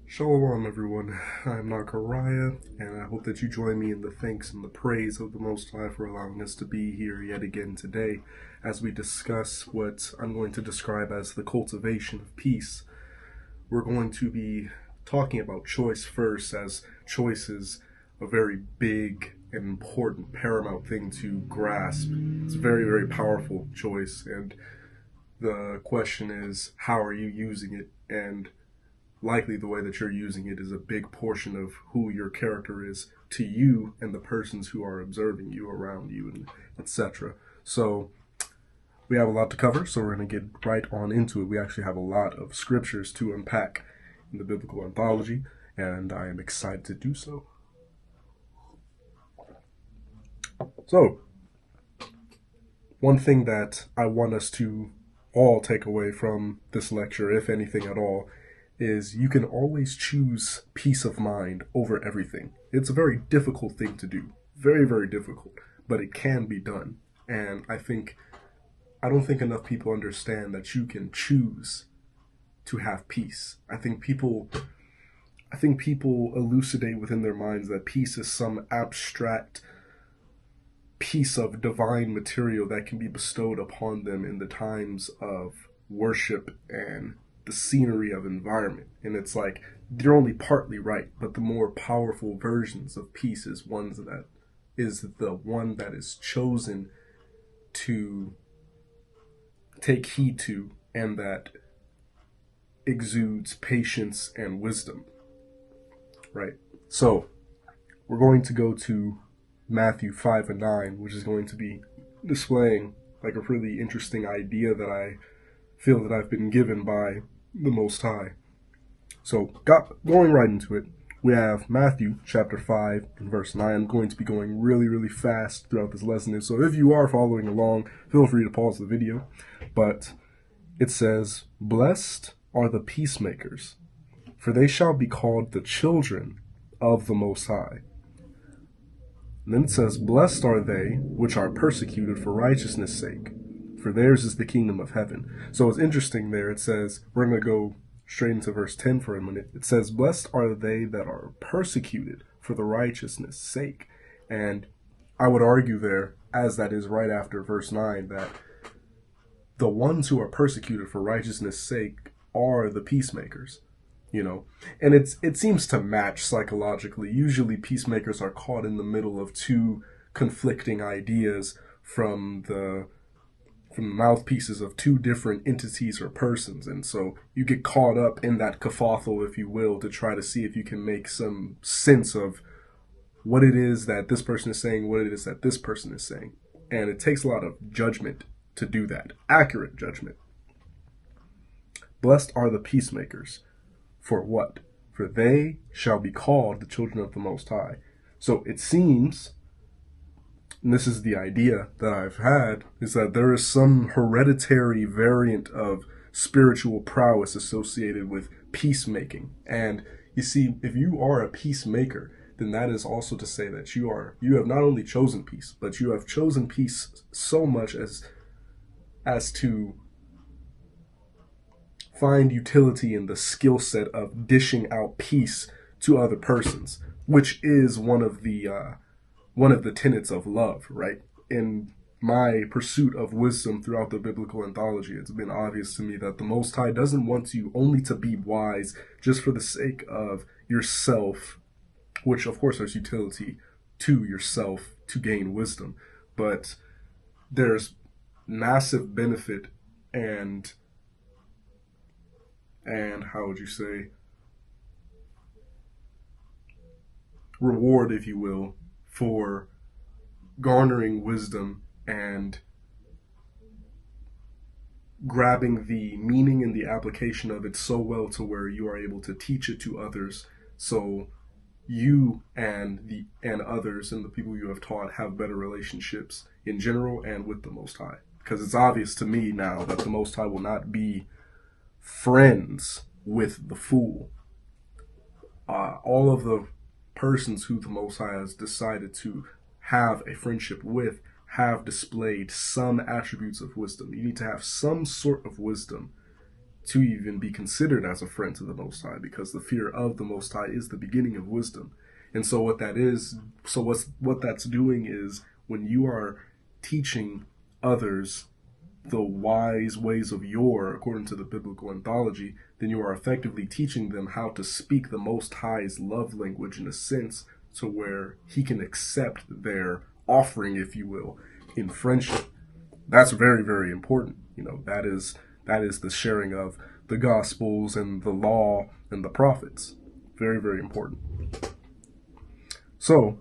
Shalom, everyone. I'm Nakaraya, and I hope that you join me in the thanks and the praise of the Most High for allowing us to be here yet again today as we discuss what I'm going to describe as the cultivation of peace. We're going to be talking about choice first, as choice is a very big and important, paramount thing to grasp. It's a very, very powerful choice, and the question is, how are you using it? And likely the way that you're using it is a big portion of who your character is to you and the persons who are observing you around you, and etc. So we have a lot to cover, so we're going to get right on into it. We actually have a lot of scriptures to unpack in the biblical anthology, and I am excited to do so. So, one thing that I want us to all take away from this lecture, if anything at all, is you can always choose peace of mind over everything. It's a very difficult thing to do. Very, very difficult. But it can be done. And I don't think enough people understand that you can choose to have peace. I think people elucidate within their minds that peace is some abstract piece of divine material that can be bestowed upon them in the times of worship and the scenery of environment. And it's like, they're only partly right, but the more powerful versions of peace is the one that is chosen to take heed to, and that exudes patience and wisdom. Right? So, we're going to go to Matthew 5 and 9, which is going to be displaying like a really interesting idea that I feel that I've been given by the Most High. So, going right into it, we have Matthew chapter 5 and verse 9. I'm going to be going really, really fast throughout this lesson, so if you are following along, feel free to pause the video. But it says, "Blessed are the peacemakers, for they shall be called the children of the Most High." And then it says, "Blessed are they which are persecuted for righteousness' sake, for theirs is the kingdom of heaven." So it's interesting there. It says, we're going to go straight into verse 10 for a minute. It says, "Blessed are they that are persecuted for the righteousness' sake." And I would argue there, as that is right after verse 9, that the ones who are persecuted for righteousness' sake are the peacemakers. And it seems to match psychologically. Usually peacemakers are caught in the middle of two conflicting ideas from the mouthpieces of two different entities or persons, and so you get caught up in that kerfuffle, if you will, to try to see if you can make some sense of what it is that this person is saying, what it is that this person is saying. And it takes a lot of judgment to do that, accurate judgment. Blessed are the peacemakers. For what? For they shall be called the children of the Most High. So it seems, and this is the idea that I've had, is that there is some hereditary variant of spiritual prowess associated with peacemaking. And you see, if you are a peacemaker, then that is also to say that you have not only chosen peace, but you have chosen peace so much as to find utility in the skill set of dishing out peace to other persons, which is one of the tenets of love, right? In my pursuit of wisdom throughout the biblical anthology, it's been obvious to me that the Most High doesn't want you only to be wise just for the sake of yourself, which of course there's utility to yourself to gain wisdom, but there's massive benefit and how would you say, reward, if you will, for garnering wisdom and grabbing the meaning and the application of it so well to where you are able to teach it to others, so you and others and the people you have taught have better relationships in general and with the Most High. Because it's obvious to me now that the Most High will not be friends with the fool. All of the persons who the Most High has decided to have a friendship with have displayed some attributes of wisdom. You need to have some sort of wisdom to even be considered as a friend to the Most High, because the fear of the Most High is the beginning of wisdom. And so what that's doing is, when you are teaching others the wise ways of yore, according to the biblical anthology, then you are effectively teaching them how to speak the Most High's love language, in a sense, to where he can accept their offering, if you will, in friendship. That's very, very important. That is the sharing of the Gospels and the law and the prophets. Very, very important. So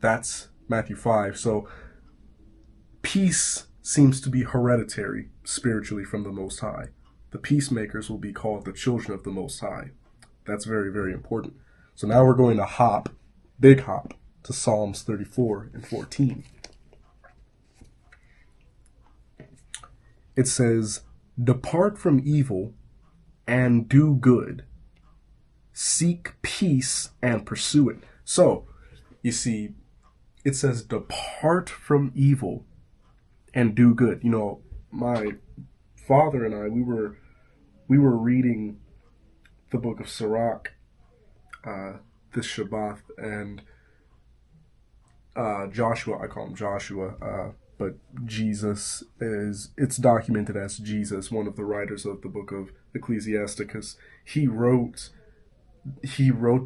that's Matthew 5. So peace seems to be hereditary spiritually from the Most High. The peacemakers will be called the children of the Most High. That's very, very important. So now we're going to big hop, to Psalms 34 and 14. It says, "Depart from evil and do good. Seek peace and pursue it." So, you see, it says, depart from evil and do good. My father and I, we were reading the book of Sirach this Shabbat, and Joshua, I call him Joshua, but it's documented as Jesus, one of the writers of the book of Ecclesiasticus. He wrote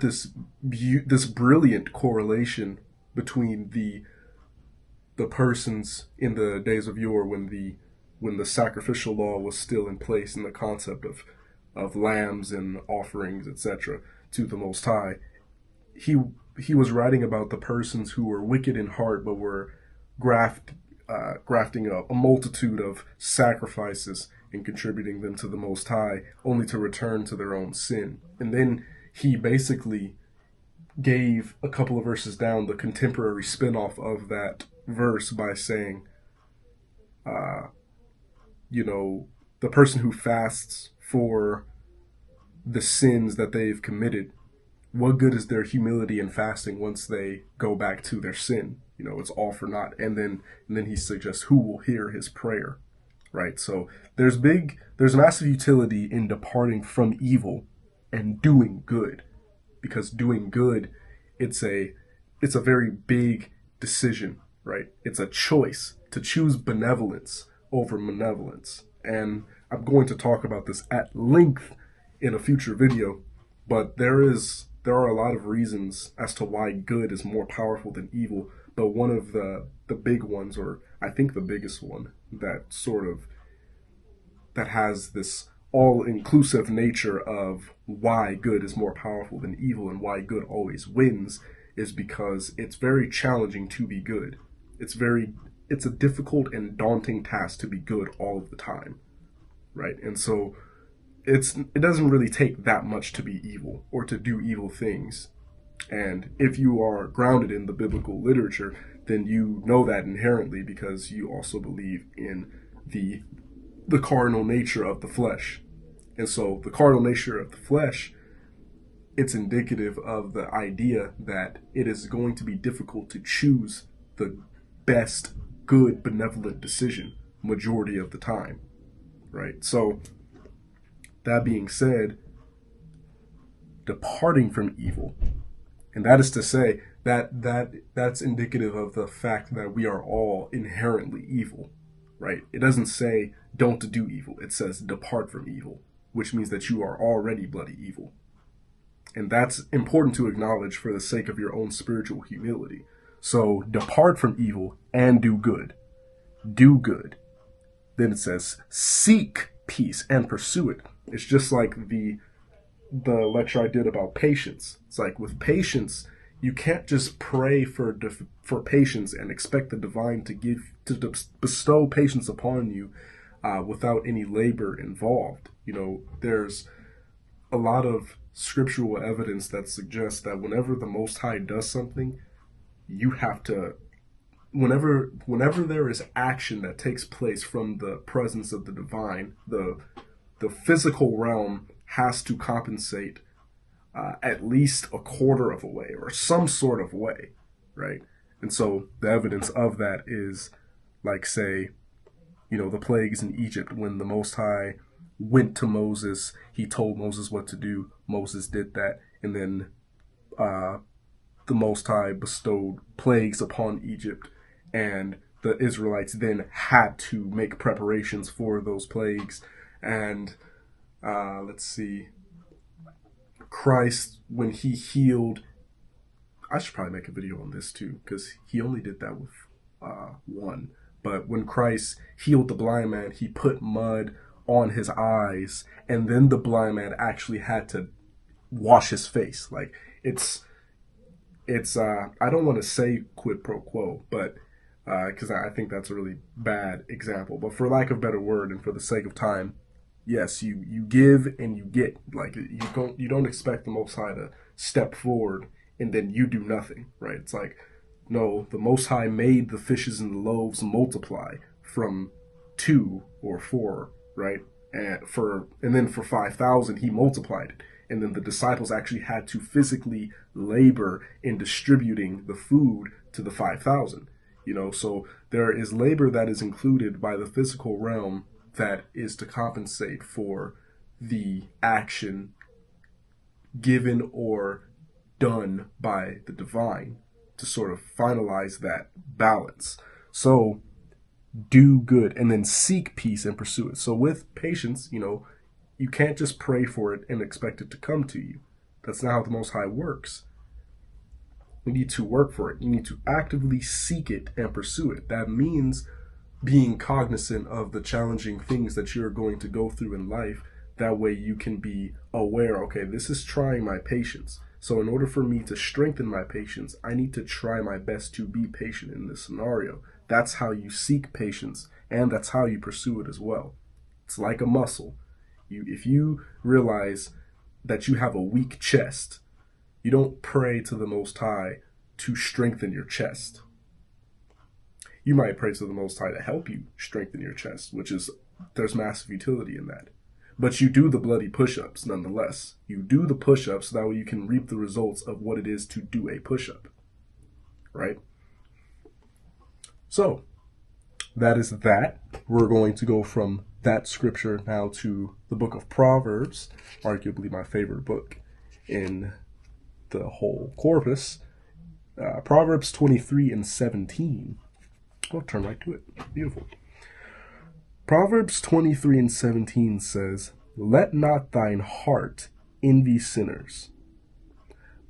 this brilliant correlation between the persons in the days of yore, when the sacrificial law was still in place, and the concept of lambs and offerings, etc., to the Most High. He was writing about the persons who were wicked in heart, but were grafting a multitude of sacrifices and contributing them to the Most High, only to return to their own sin. And then he basically gave, a couple of verses down, the contemporary spin-off of that verse by saying, the person who fasts for the sins that they've committed, what good is their humility and fasting once they go back to their sin? It's all for naught. And then he suggests, who will hear his prayer, right? So there's massive utility in departing from evil and doing good, because doing good, it's a very big decision, right? It's a choice to choose benevolence over malevolence. And I'm going to talk about this at length in a future video, but there are a lot of reasons as to why good is more powerful than evil. But one of the big ones, or I think the biggest one, that has this all-inclusive nature of why good is more powerful than evil and why good always wins, is because it's very challenging to be good. It's a difficult and daunting task to be good all of the time, right? And so it doesn't really take that much to be evil or to do evil things. And if you are grounded in the biblical literature, then you know that inherently, because you also believe in the carnal nature of the flesh. And so the carnal nature of the flesh, it's indicative of the idea that it is going to be difficult to choose the best, good, benevolent decision majority of the time, right? So that being said, departing from evil, and that is to say that's indicative of the fact that we are all inherently evil, right? It doesn't say don't do evil. It says depart from evil, which means that you are already bloody evil. And that's important to acknowledge for the sake of your own spiritual humility. So depart from evil and do good. Do good. Then it says seek peace and pursue it. It's just like the lecture I did about patience. It's like, with patience, you can't just pray for patience and expect the divine to bestow patience upon you without any labor involved. There's a lot of scriptural evidence that suggests that whenever the Most High does something, you have to, whenever there is action that takes place from the presence of the divine, the physical realm has to compensate at least a quarter of a way, or some sort of way, right? And so the evidence of that is, like, say, the plagues in Egypt, when the Most High went to Moses. He told Moses what to do. Moses did that. And then uh, the Most High bestowed plagues upon Egypt. And the Israelites then had to make preparations for those plagues. And let's see, Christ, when he healed, I should probably make a video on this too, because he only did that with one. But when Christ healed the blind man, he put mud on his eyes, and then the blind man actually had to wash his face. Like, it's I don't want to say quid pro quo, but because I think that's a really bad example. But for lack of a better word, and for the sake of time, yes, you give and you get. Like, you don't expect the Most High to step forward and then you do nothing, right? It's like, no, the Most High made the fishes and the loaves multiply from 2 or 4, right? And then for 5,000 he multiplied it, and then the disciples actually had to physically labor in distributing the food to the 5,000. So there is labor that is included by the physical realm that is to compensate for the action given or done by the divine to sort of finalize that balance. So do good and then seek peace and pursue it. So with patience, you can't just pray for it and expect it to come to you. That's not how the Most High works. You need to work for it. You need to actively seek it and pursue it. That means being cognizant of the challenging things that you're going to go through in life. That way you can be aware, okay, this is trying my patience. So in order for me to strengthen my patience, I need to try my best to be patient in this scenario. That's how you seek patience, and that's how you pursue it as well. It's like a muscle. If you realize that you have a weak chest, you don't pray to the Most High to strengthen your chest. You might pray to the Most High to help you strengthen your chest, there's massive utility in that. But you do the bloody push-ups nonetheless. You do the push-ups so that way you can reap the results of what it is to do a push-up. Right? So, that is that. We're going to go from that scripture now to the book of Proverbs, arguably my favorite book in the whole corpus. Proverbs 23 and 17. I'll turn right to it. Beautiful. Proverbs 23 and 17 says, "Let not thine heart envy sinners,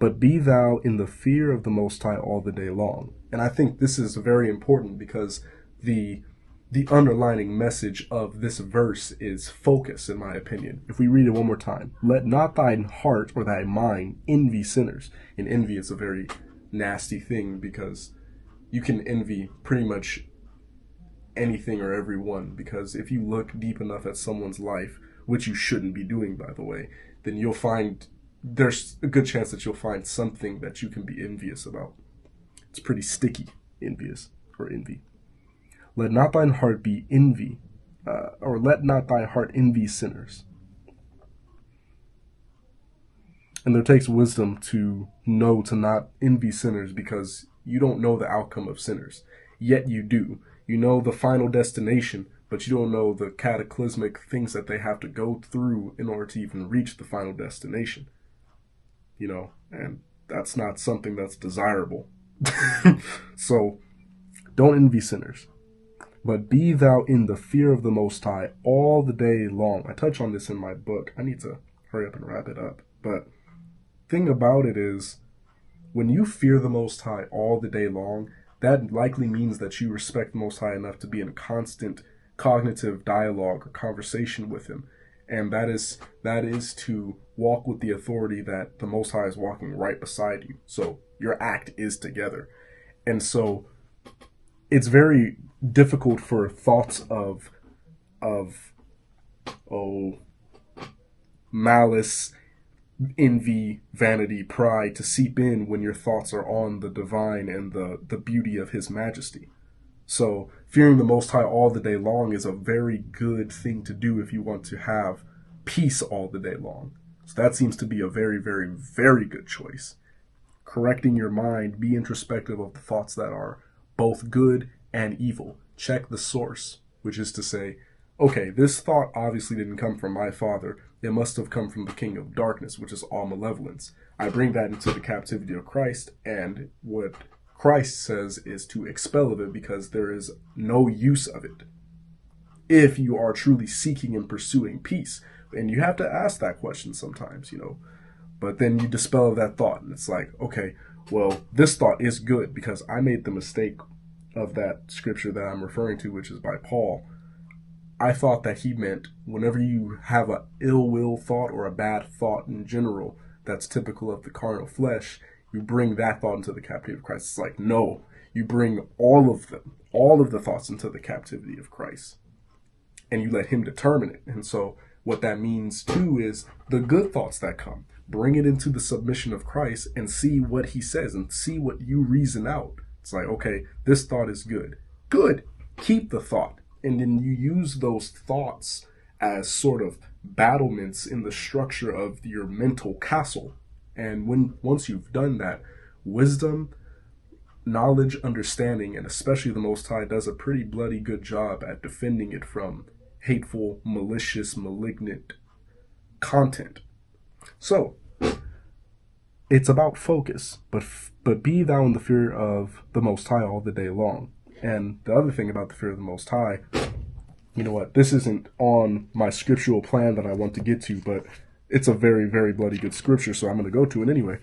but be thou in the fear of the Most High all the day long." And I think this is very important because the underlining message of this verse is focus, in my opinion. If we read it one more time, "Let not thine heart or thy mind envy sinners." And envy is a very nasty thing because you can envy pretty much anything or everyone, because if you look deep enough at someone's life, which you shouldn't be doing, by the way, then you'll find there's a good chance that you'll find something that you can be envious about. It's pretty sticky, envious or envy. Let not thine heart be envy, or let not thy heart envy sinners. And there takes wisdom to know to not envy sinners, because you don't know the outcome of sinners. Yet you do. You know the final destination, but you don't know the cataclysmic things that they have to go through in order to even reach the final destination. And that's not something that's desirable. So, don't envy sinners. But be thou in the fear of the Most High all the day long. I touch on this in my book. I need to hurry up and wrap it up. But thing about it is, when you fear the Most High all the day long, that likely means that you respect the Most High enough to be in constant cognitive dialogue or conversation with him. And that is to walk with the authority that the Most High is walking right beside you. So your act is together. And so it's very difficult for thoughts of malice, envy, vanity, pride to seep in when your thoughts are on the divine and the beauty of his majesty. So fearing the Most High all the day long is a very good thing to do if you want to have peace all the day long. So that seems to be a very, very, very good choice. Correcting your mind, be introspective of the thoughts that are both good and evil. Check the source, which is to say, okay, this thought obviously didn't come from my father. It must have come from the king of darkness, which is all malevolence. I bring that into the captivity of Christ, and what Christ says is to expel of it because there is no use of it if you are truly seeking and pursuing peace. And you have to ask that question sometimes, But then you dispel that thought, and it's like, okay, well, this thought is good because I made the mistake of that scripture that I'm referring to, which is by Paul. I thought that he meant whenever you have a ill will thought or a bad thought in general that's typical of the carnal flesh, you bring that thought into the captivity of Christ. It's like, no, you bring all of them, all of the thoughts into the captivity of Christ, and you let him determine it. And so what that means too is the good thoughts that come, bring it into the submission of Christ and see what he says and see what you reason out. It's like, okay, this thought is good. Good. Keep the thought. And then you use those thoughts as sort of battlements in the structure of your mental castle. And once you've done that, wisdom, knowledge, understanding, and especially the Most High does a pretty bloody good job at defending it from hateful, malicious, malignant content. So it's about focus, but be thou in the fear of the Most High all the day long. And the other thing about the fear of the Most High, you know what, this isn't on my scriptural plan that I want to get to, but it's a very, very bloody good scripture, so I'm going to go to it anyway.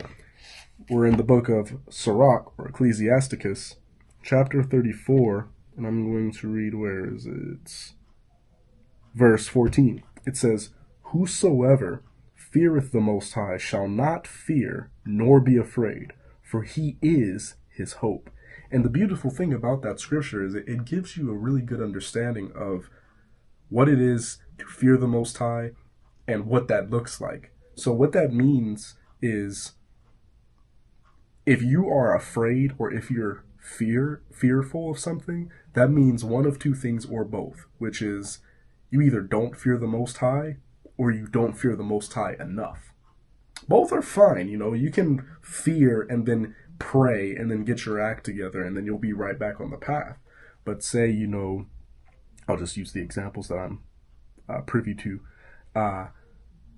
We're in the book of Sirach, or Ecclesiasticus, chapter 34, and I'm going to read, where is it? Verse 14. It says, "Whosoever feareth the Most High shall not fear nor be afraid, for he is his hope." And the beautiful thing about that scripture is it gives you a really good understanding of what it is to fear the Most High and what that looks like. So what that means is if you are afraid or if you're fearful of something, that means one of two things or both, which is you either don't fear the Most High or you don't fear the Most High enough. Both are fine, you can fear and then pray and then get your act together and then you'll be right back on the path. But say, I'll just use the examples that I'm privy to.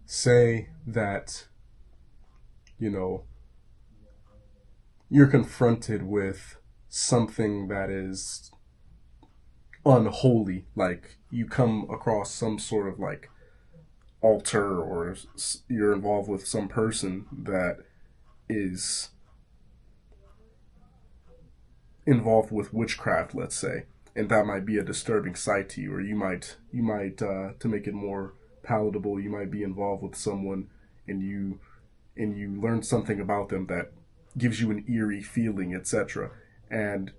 Say that, you're confronted with something that is unholy, like you come across some sort of like altar or you're involved with some person that is involved with witchcraft, let's say, and that might be a disturbing sight to you, or you might to make it more palatable, you might be involved with someone and you learn something about them that gives you an eerie feeling, etc. And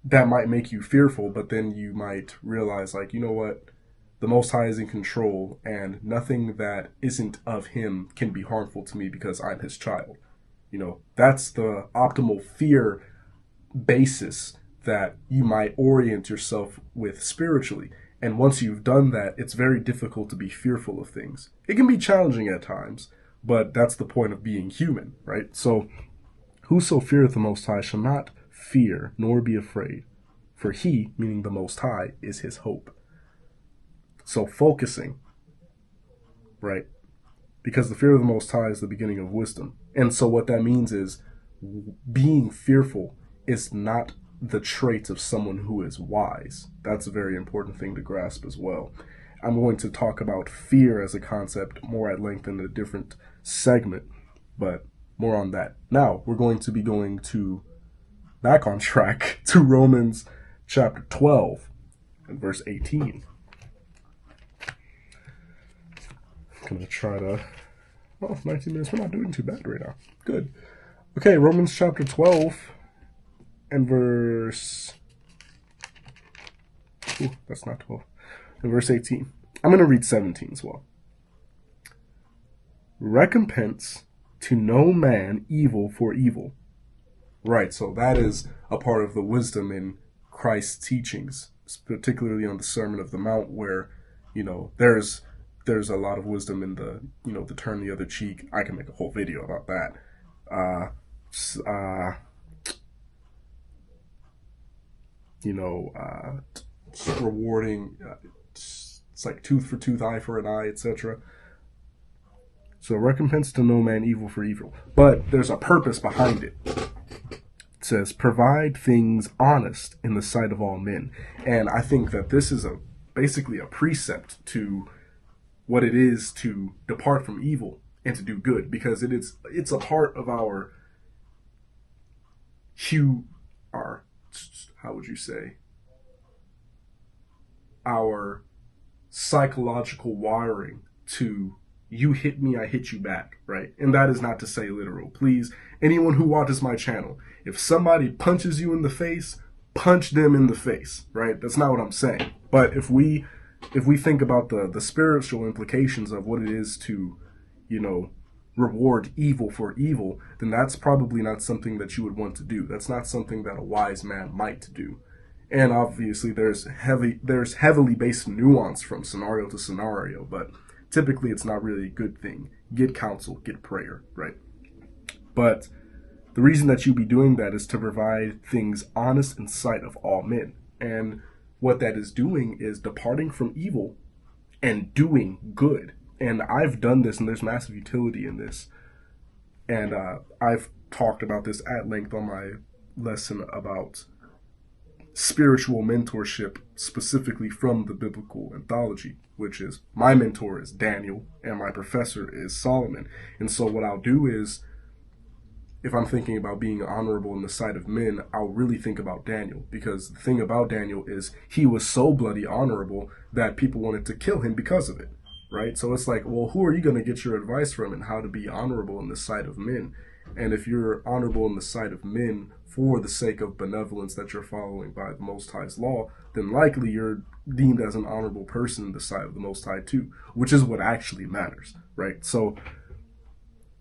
that might make you fearful, but then you might realize, like, you know what? The Most High is in control, and nothing that isn't of him can be harmful to me because I'm his child. That's the optimal fear basis that you might orient yourself with spiritually. And once you've done that, it's very difficult to be fearful of things. It can be challenging at times, but that's the point of being human, right? So, whoso feareth the Most High shall not fear nor be afraid, for he, meaning the Most High, is his hope. So focusing, right? Because the fear of the Most High is the beginning of wisdom. And so what that means is being fearful is not the traits of someone who is wise. That's a very important thing to grasp as well. I'm going to talk about fear as a concept more at length in a different segment, but more on that. Now, we're going to be going back on track to Romans chapter 12 and verse 18. I'm going to try to... 19 minutes. We're not doing too bad right now. Good. Okay, Romans chapter 12 and verse... Ooh, that's not 12. And verse 18. I'm going to read 17 as well. "Recompense to no man evil for evil." Right, so that is a part of the wisdom in Christ's teachings, particularly on the Sermon of the Mount, where, there's a lot of wisdom in the, the turn the other cheek. I can make a whole video about that. Rewarding, It's like tooth for tooth, eye for an eye, etc. So recompense to no man evil for evil. But there's a purpose behind it. It says, provide things honest in the sight of all men. And I think that this is basically a precept to what it is to depart from evil and to do good, because it's a part of our how would you say, our psychological wiring to you hit me, I hit you back, right? And that is not to say literal. Please, anyone who watches my channel, if somebody punches you in the face, punch them in the face, right? That's not what I'm saying. But if we think about the spiritual implications of what it is to, reward evil for evil, then that's probably not something that you would want to do. That's not something that a wise man might do. And obviously there's heavily based nuance from scenario to scenario, but typically it's not really a good thing. Get counsel, get prayer, right? But the reason that you be doing that is to provide things honest in sight of all men. And what that is doing is departing from evil and doing good. And I've done this, and there's massive utility in this. And I've talked about this at length on my lesson about spiritual mentorship, specifically from the biblical anthology, which is my mentor is Daniel and my professor is Solomon. And so what I'll do is, if I'm thinking about being honorable in the sight of men, I'll really think about Daniel, because the thing about Daniel is he was so bloody honorable that people wanted to kill him because of it, right? So it's like, well, who are you going to get your advice from and how to be honorable in the sight of men? And if you're honorable in the sight of men for the sake of benevolence that you're following by the Most High's law, then likely you're deemed as an honorable person in the sight of the Most High too, which is what actually matters, right? So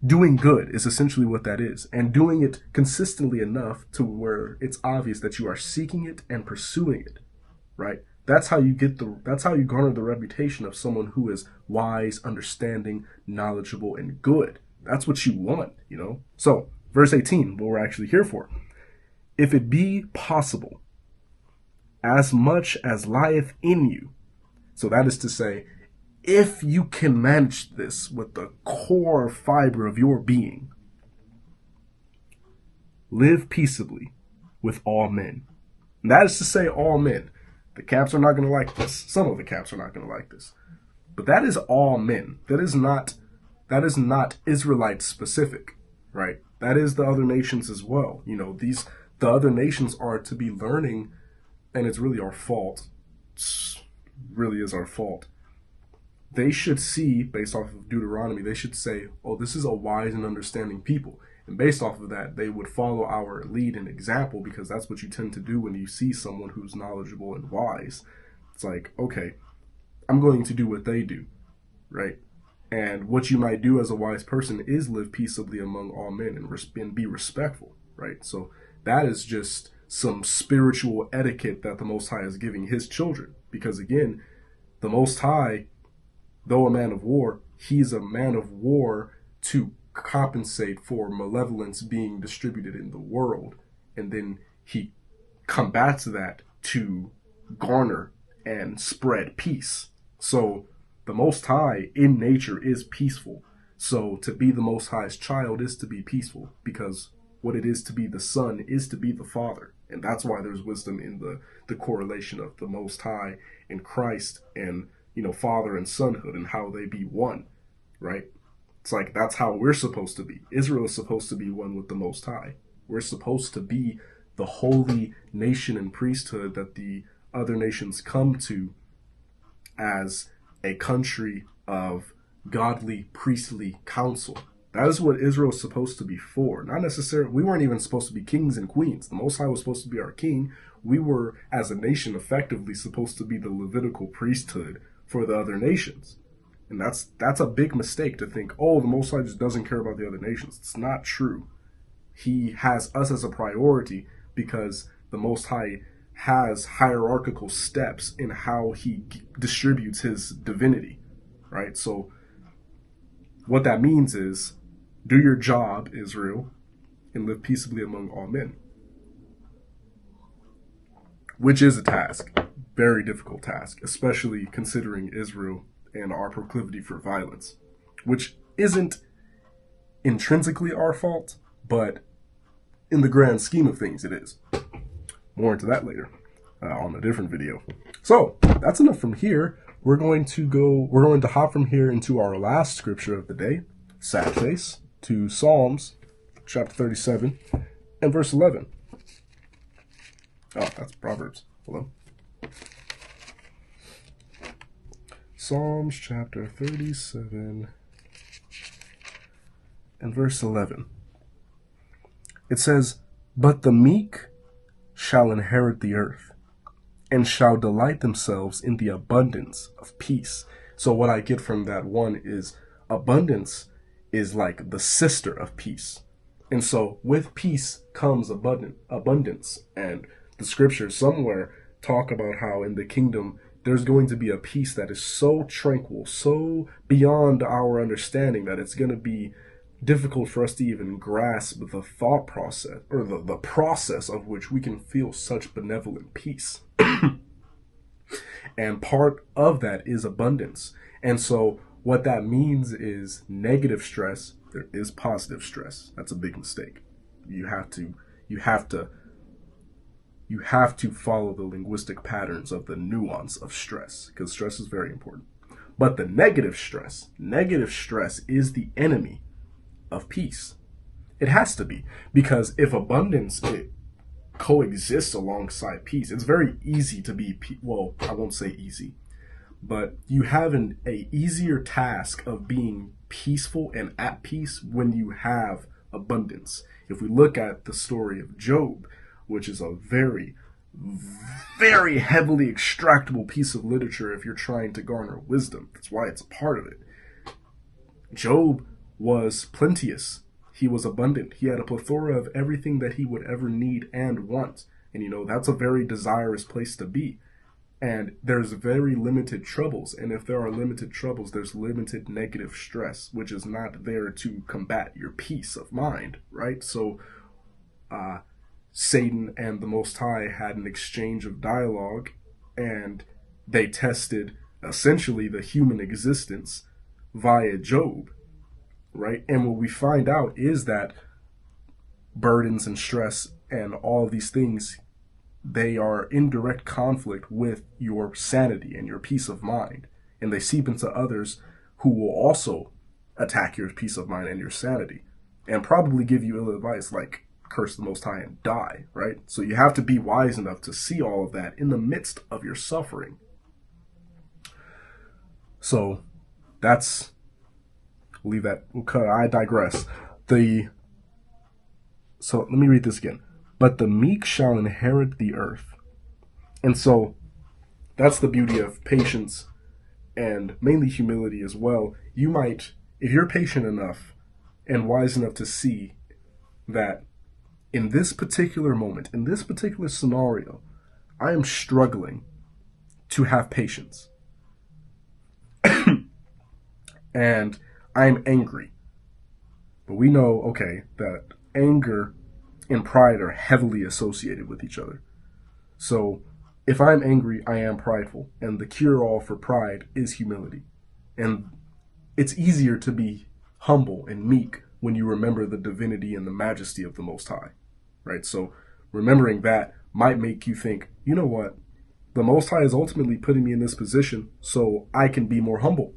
doing good is essentially what that is, and doing it consistently enough to where it's obvious that you are seeking it and pursuing it, right? That's how you garner the reputation of someone who is wise, understanding, knowledgeable, and good. That's what you want, So, verse 18, what we're actually here for. If it be possible, as much as lieth in you. So that is to say, if you can manage this with the core fiber of your being, live peaceably with all men. And that is to say, all men. The camps are not going to like this. Some of the camps are not going to like this. But that is all men. That is not Israelite specific, right? That is the other nations as well. The other nations are to be learning, and it's really our fault. It really is our fault. They should see, based off of Deuteronomy, they should say, oh, this is a wise and understanding people. And based off of that, they would follow our lead and example, because that's what you tend to do when you see someone who's knowledgeable and wise. It's like, okay, I'm going to do what they do, right? And what you might do as a wise person is live peaceably among all men and be respectful, right? So that is just some spiritual etiquette that the Most High is giving his children. Because again, the Most High, though a man of war, he's a man of war to compensate for malevolence being distributed in the world. And then he combats that to garner and spread peace. So the Most High in nature is peaceful. So to be the Most High's child is to be peaceful, because what it is to be the son is to be the father. And that's why there's wisdom in the correlation of the Most High and Christ and, father and sonhood and how they be one, right? It's like, that's how we're supposed to be. Israel is supposed to be one with the Most High. We're supposed to be the holy nation and priesthood that the other nations come to as a country of godly priestly counsel. That is what Israel is supposed to be for. Not necessarily, we weren't even supposed to be kings and queens. The Most High was supposed to be our king. We were, as a nation, effectively supposed to be the Levitical priesthood for the other nations. And that's a big mistake to think, oh, the Most High just doesn't care about the other nations. It's not true. He has us as a priority because the Most High has hierarchical steps in how he distributes his divinity, right? So what that means is, do your job, Israel, and live peaceably among all men, which is a task. very difficult task, especially considering Israel and our proclivity for violence, which isn't intrinsically our fault, but in the grand scheme of things, it is. More into that later on a different video. So that's enough from here. We're going to hop from here into our last scripture of the day, sad face, to Psalms chapter 37 and verse 11. Oh, that's Proverbs. Hello. Psalms chapter 37 and verse 11. It says, "But the meek shall inherit the earth, and shall delight themselves in the abundance of peace." So what I get from that one is abundance is like the sister of peace. And so with peace comes abundance. And the scriptures somewhere talk about how in the kingdom there's going to be a peace that is so tranquil, so beyond our understanding that it's going to be difficult for us to even grasp the thought process or the process of which we can feel such benevolent peace. And part of that is abundance. And so what that means is negative stress, there is positive stress. That's a big mistake. You have to follow the linguistic patterns of the nuance of stress, because stress is very important. But the negative stress is the enemy of peace. It has to be, because if abundance coexists alongside peace, it's very easy to be, well, I won't say easy, but you have an easier task of being peaceful and at peace when you have abundance. If we look at the story of Job, which is a very, very heavily extractable piece of literature if you're trying to garner wisdom. That's why it's a part of it. Job was plenteous. He was abundant. He had a plethora of everything that he would ever need and want. And that's a very desirous place to be. And there's very limited troubles. And if there are limited troubles, there's limited negative stress, which is not there to combat your peace of mind, right? So Satan and the Most High had an exchange of dialogue, and they tested essentially the human existence via Job, right? And what we find out is that burdens and stress and all these things, they are in direct conflict with your sanity and your peace of mind. And they seep into others who will also attack your peace of mind and your sanity, and probably give you ill advice like curse the Most High and die, right? So you have to be wise enough to see all of that in the midst of your suffering. So that's, leave that, I digress. So let me read this again. "But the meek shall inherit the earth." And so that's the beauty of patience and mainly humility as well. You might, if you're patient enough and wise enough to see that in this particular moment, in this particular scenario, I am struggling to have patience. And I'm angry. But we know, okay, that anger and pride are heavily associated with each other. So if I'm angry, I am prideful. And the cure-all for pride is humility. And it's easier to be humble and meek when you remember the divinity and the majesty of the Most High, right? So remembering that might make you think, you know what? The Most High is ultimately putting me in this position so I can be more humble,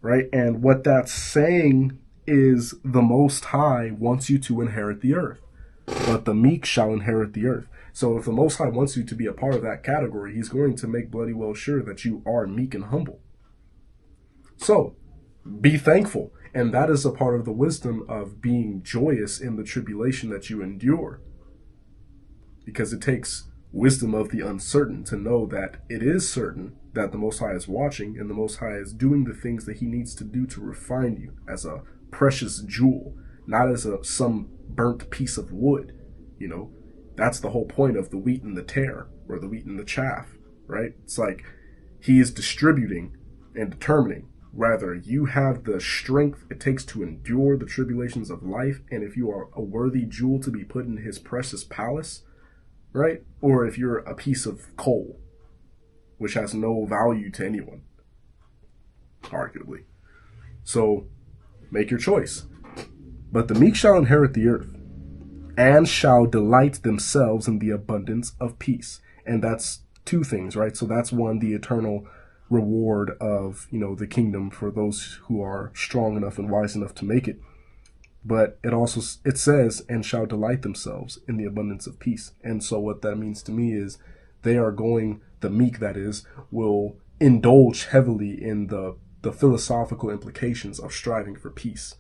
right? And what that's saying is the Most High wants you to inherit the earth, but the meek shall inherit the earth. So if the Most High wants you to be a part of that category, he's going to make bloody well sure that you are meek and humble. So be thankful. And that is a part of the wisdom of being joyous in the tribulation that you endure. Because it takes wisdom of the uncertain to know that it is certain that the Most High is watching, and the Most High is doing the things that he needs to do to refine you as a precious jewel, not as some burnt piece of wood. That's the whole point of the wheat and the tare, or the wheat and the chaff, right? It's like he is distributing and determining whether you have the strength it takes to endure the tribulations of life, and if you are a worthy jewel to be put in his precious palace, right? Or if you're a piece of coal, which has no value to anyone, arguably. So make your choice. But the meek shall inherit the earth, and shall delight themselves in the abundance of peace. And that's two things, right? So that's one, the eternal reward of, the kingdom for those who are strong enough and wise enough to make it. But it says, and shall delight themselves in the abundance of peace. And so what that means to me is the meek, that is, will indulge heavily in the philosophical implications of striving for peace,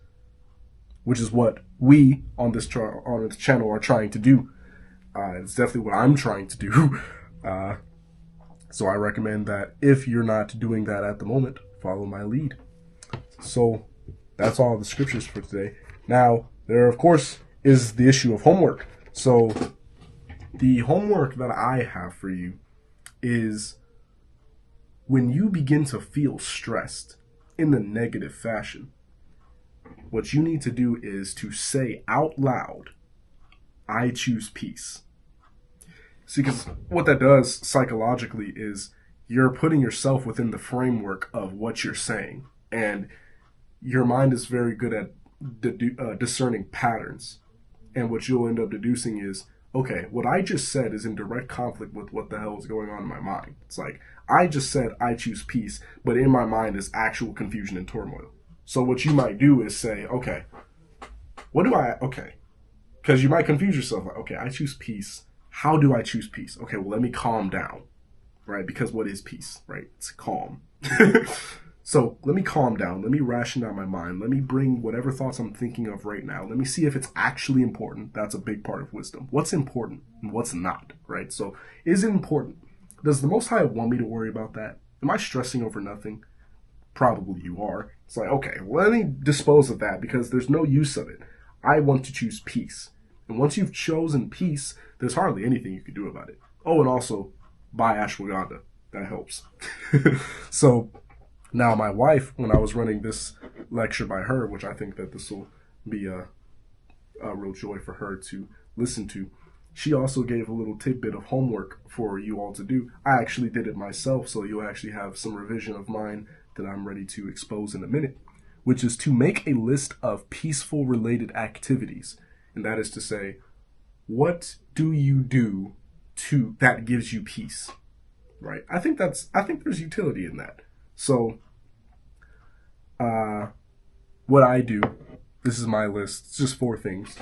which is what we on this channel are trying to do. It's definitely what I'm trying to do. So I recommend that if you're not doing that at the moment, follow my lead. So that's all the scriptures for today. Now, there, of course, is the issue of homework. So the homework that I have for you is, when you begin to feel stressed in the negative fashion, what you need to do is to say out loud, I choose peace. See, because what that does psychologically is you're putting yourself within the framework of what you're saying. And your mind is very good at discerning patterns. And what you'll end up deducing is, okay, what I just said is in direct conflict with what the hell is going on in my mind. It's like, I just said I choose peace, but in my mind is actual confusion and turmoil. So what you might do is say, okay, because you might confuse yourself. Like, okay, I choose peace. How do I choose peace? Okay, well, let me calm down, right? Because what is peace, right? It's calm. So let me calm down. Let me ration down my mind. Let me bring whatever thoughts I'm thinking of right now. Let me see if it's actually important. That's a big part of wisdom. What's important and what's not, right? So is it important? Does the Most High want me to worry about that? Am I stressing over nothing? Probably you are. It's like, okay, well, let me dispose of that because there's no use of it. I want to choose peace. And once you've chosen peace, there's hardly anything you can do about it. Oh, and also buy ashwagandha. That helps. So now my wife, when I was running this lecture by her, which I think that this will be a real joy for her to listen to, she also gave a little tidbit of homework for you all to do. I actually did it myself, so you'll actually have some revision of mine that I'm ready to expose in a minute, which is to make a list of peaceful related activities. And that is to say, what do you do that gives you peace, right? I think there's utility in that. So, what I do, this is my list. It's just 4 things.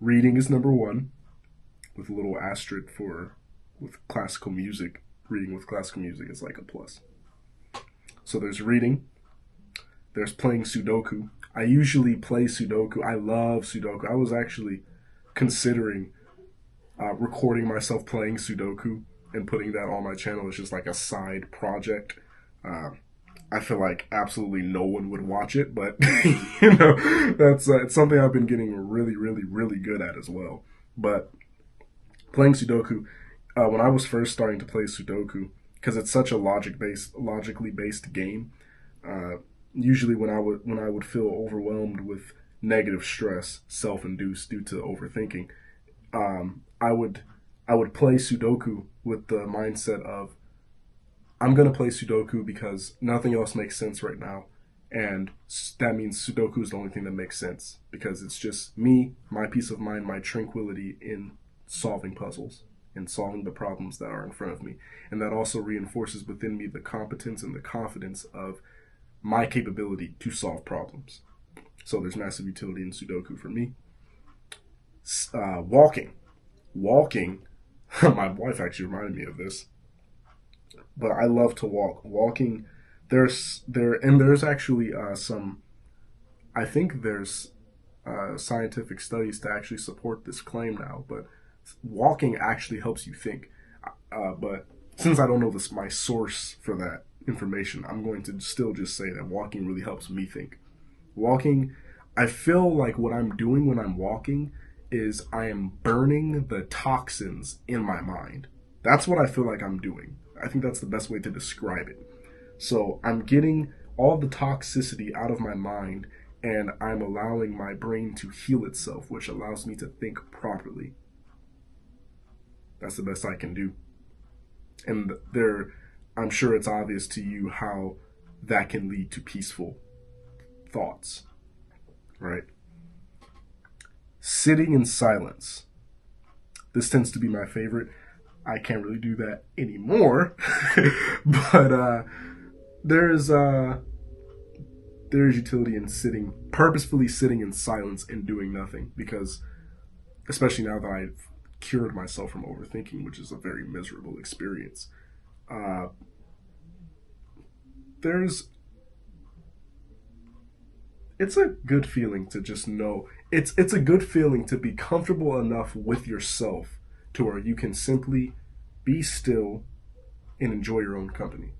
Reading is number 1, with a little asterisk with classical music. Reading with classical music is like a plus. So there's reading. There's playing Sudoku. I usually play Sudoku. I love Sudoku. I was actually considering recording myself playing Sudoku and putting that on my channel as just like a side project. I feel like absolutely no one would watch it, but that's it's something I've been getting really, really, really good at as well. But playing Sudoku, when I was first starting to play Sudoku, because it's such a logically based game, usually when I would feel overwhelmed with negative stress, self-induced due to overthinking, I would play Sudoku with the mindset of, I'm going to play Sudoku because nothing else makes sense right now. And that means Sudoku is the only thing that makes sense because it's just me, my peace of mind, my tranquility in solving puzzles and solving the problems that are in front of me. And that also reinforces within me the competence and the confidence of my capability to solve problems. So there's massive utility in Sudoku for me. Walking. My wife actually reminded me of this. But I love to walk. Walking, there's actually some, I think there's scientific studies to actually support this claim now, but walking actually helps you think. But since I don't know my source for that information, I'm going to still just say that walking really helps me think. Walking, I feel like what I'm doing when I'm walking is I am burning the toxins in my mind. That's what I feel like I'm doing. I think that's the best way to describe it. So I'm getting all the toxicity out of my mind and I'm allowing my brain to heal itself, which allows me to think properly. That's the best I can do. And I'm sure it's obvious to you how that can lead to peaceful thoughts, right? Sitting in silence. This tends to be my favorite. I can't really do that anymore, but there's utility in purposefully sitting in silence and doing nothing, because especially now that I've cured myself from overthinking, which is a very miserable experience, there's it's a good feeling to just know it's a good feeling to be comfortable enough with yourself to where you can simply be still and enjoy your own company.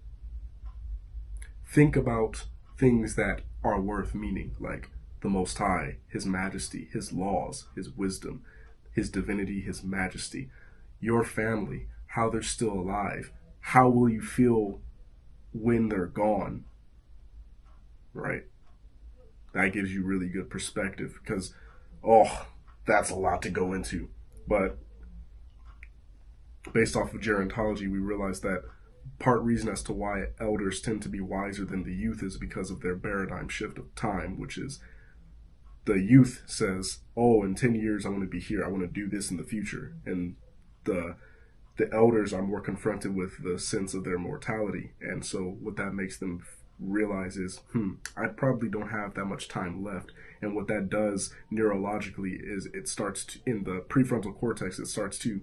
Think about things that are worth meaning, like the Most High, His Majesty, His laws, His wisdom, His divinity, His majesty, your family, how they're still alive. How will you feel when they're gone, right? That gives you really good perspective, because, oh, that's a lot to go into. But based off of gerontology, we realize that part reason as to why elders tend to be wiser than the youth is because of their paradigm shift of time, which is the youth says, oh, in 10 years I want to be here, I want to do this in the future. And the elders are more confronted with the sense of their mortality. And so what that makes them realize is, I probably don't have that much time left. And what that does neurologically is it starts to, in the prefrontal cortex, it starts to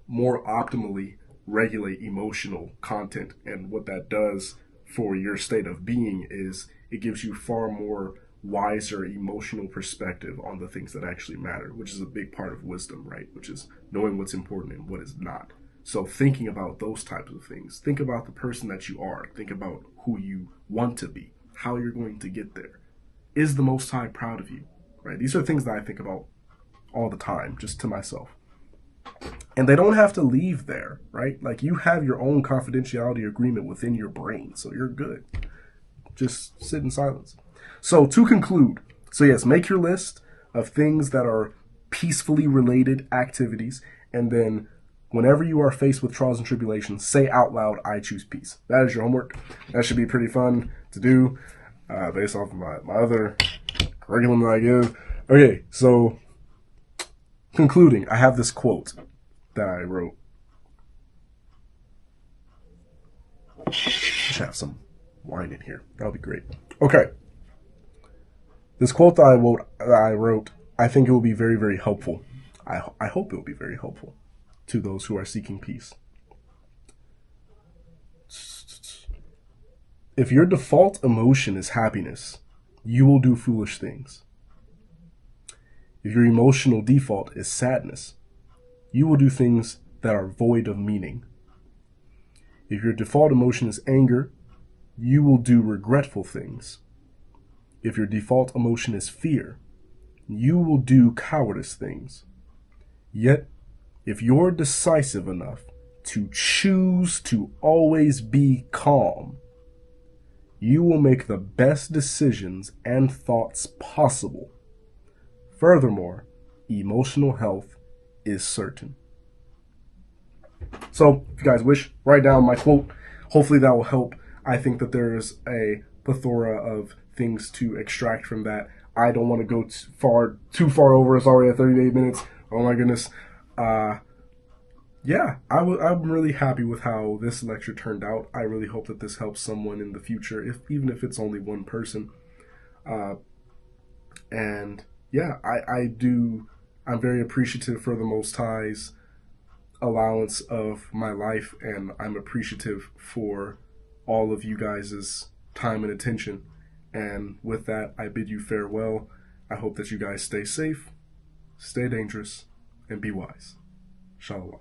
more optimally regulate emotional content. And what that does for your state of being is it gives you far more wiser emotional perspective on the things that actually matter, which is a big part of wisdom, right? Which is knowing what's important and what is not. So thinking about those types of things, think about the person that you are, think about who you want to be, how you're going to get there. Is the Most High proud of you, right? These are things that I think about all the time, just to myself. And they don't have to leave there, right? Like, you have your own confidentiality agreement within your brain, so you're good. Just sit in silence. So to conclude, so yes, make your list of things that are peacefully related activities, and then whenever you are faced with trials and tribulations, say out loud, I choose peace. That is your homework. That should be pretty fun to do based off of my other curriculum that I give. Okay, so concluding, I have this quote that I wrote. Should have some wine in here. That'll be great. Okay. This quote that I wrote, I think it will be very, very helpful. I hope it will be very helpful to those who are seeking peace. If your default emotion is happiness, you will do foolish things. If your emotional default is sadness, you will do things that are void of meaning. If your default emotion is anger, you will do regretful things. If your default emotion is fear, you will do cowardice things. Yet, if you're decisive enough to choose to always be calm, you will make the best decisions and thoughts possible. Furthermore, emotional health is certain. So, if you guys wish, write down my quote. Hopefully that will help. I think that there is a plethora of things to extract from that. I don't want to go too far over. It's already at 38 minutes. Oh my goodness. Yeah, I'm really happy with how this lecture turned out. I really hope that this helps someone in the future, even if it's only one person. And yeah, I'm very appreciative for the Most High's allowance of my life, and I'm appreciative for all of you guys' time and attention. And with that, I bid you farewell. I hope that you guys stay safe, stay dangerous, and be wise. Shalom.